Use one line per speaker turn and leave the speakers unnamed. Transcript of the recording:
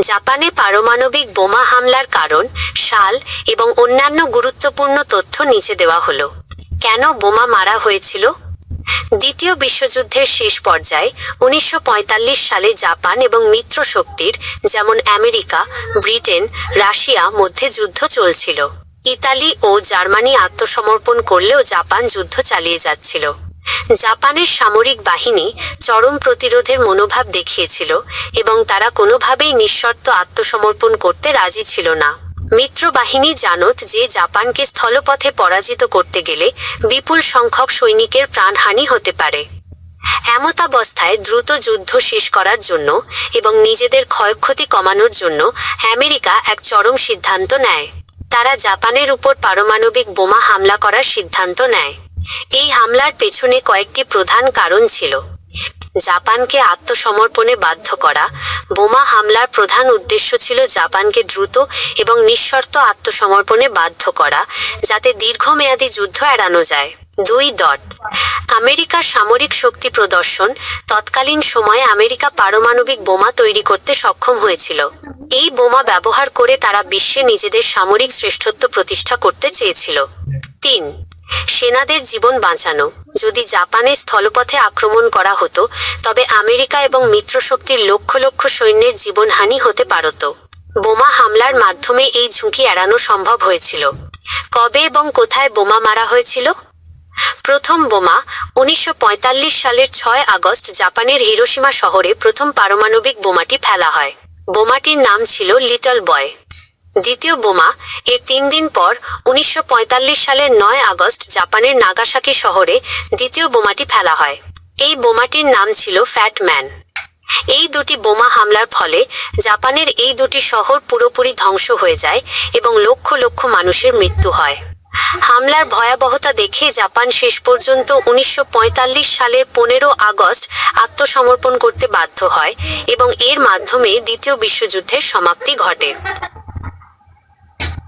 জাপানে পারমাণবিক বোমা হামলার কারণ, সাল এবং অন্যান্য গুরুত্বপূর্ণ তথ্য নিচে দেওয়া হলো। কেন বোমা মারা হয়েছিল? দ্বিতীয় বিশ্বযুদ্ধের শেষ পর্যায়ে 1945 সালে জাপান এবং মিত্র শক্তির যেমন আমেরিকা, ব্রিটেন, রাশিয়া মধ্যে যুদ্ধ চলছিল। ইতালি ও জার্মানি আত্মসমর্পণ করলেও জাপান যুদ্ধ চালিয়ে যাচ্ছিল। জাপানের সামরিক বাহিনী চরম প্রতিরোধের মনোভাব দেখিয়েছিল এবং তারা কোনোভাবেই নিঃশর্ত আত্মসমর্পণ করতে রাজি ছিল না। মিত্র বাহিনী জানত যে জাপানকে স্থলপথে পরাজিত করতে গেলে বিপুল সংখ্যক সৈনিকের প্রাণহানি হতে পারে। এমতাবস্থায় দ্রুত যুদ্ধ শেষ করার জন্য এবং নিজেদের ক্ষয়ক্ষতি কমানোর জন্য আমেরিকা এক চরম সিদ্ধান্ত নেয়। তারা জাপানের উপর পারমাণবিক বোমা হামলা করার সিদ্ধান্ত নেয়। এই হামলার পেছনে কয়েকটি প্রধান কারণ ছিল। জাপানকে আত্মসমর্পণে বাধ্য করা। বোমা হামলার প্রধান উদ্দেশ্য ছিল জাপানকে দ্রুত এবং নিঃশর্ত আত্মসমর্পণে বাধ্য করা, যাতে দীর্ঘমেয়াদী যুদ্ধ এড়ানো যায়। 2. আমেরিকার সামরিক শক্তি প্রদর্শন। তৎকালীন সময়ে আমেরিকা পারমাণবিক বোমা তৈরি করতে সক্ষম হয়েছিল। এই বোমা ব্যবহার করে তারা বিশ্বে নিজেদের সামরিক শ্রেষ্ঠত্ব প্রতিষ্ঠা করতে চেয়েছিল। 3. সেনাদের জীবন বাঁচানো। যদি জাপানে স্থলপথে আক্রমণ করা হতো, তবে আমেরিকা এবং মিত্রশক্তির লক্ষ লক্ষ সৈন্যের জীবনহানি হতে পারত। বোমা হামলার মাধ্যমে এই ঝুঁকি এড়ানো সম্ভব হয়েছিল। কবে এবং কোথায় বোমা মারা হয়েছিল? প্রথম বোমা 1945 সালের 6 আগস্ট জাপানের হিরোশিমা শহরে প্রথম পারমাণবিক বোমাটি ফেলা হয়। বোমাটির নাম ছিল লিটল বয়। দ্বিতীয় বোমা এর 3 দিন পর 1945 সালের 9 আগস্ট জাপানের নাগাসাকি শহরে দ্বিতীয় বোমাটি ফেলা হয়। এই বোমাটির নাম ছিল ফ্যাট ম্যান। এই দুটি বোমা হামলার ফলে জাপানের এই দুটি শহর পুরোপুরি ধ্বংস হয়ে যায় এবং লক্ষ লক্ষ মানুষের মৃত্যু হয়। হামলার ভয়াবহতা দেখে জাপান শেষ পর্যন্ত 1945 সালের 15 আগস্ট আত্মসমর্পণ করতে বাধ্য হয় এবং এর মাধ্যমে দ্বিতীয় বিশ্বযুদ্ধের সমাপ্তি ঘটে।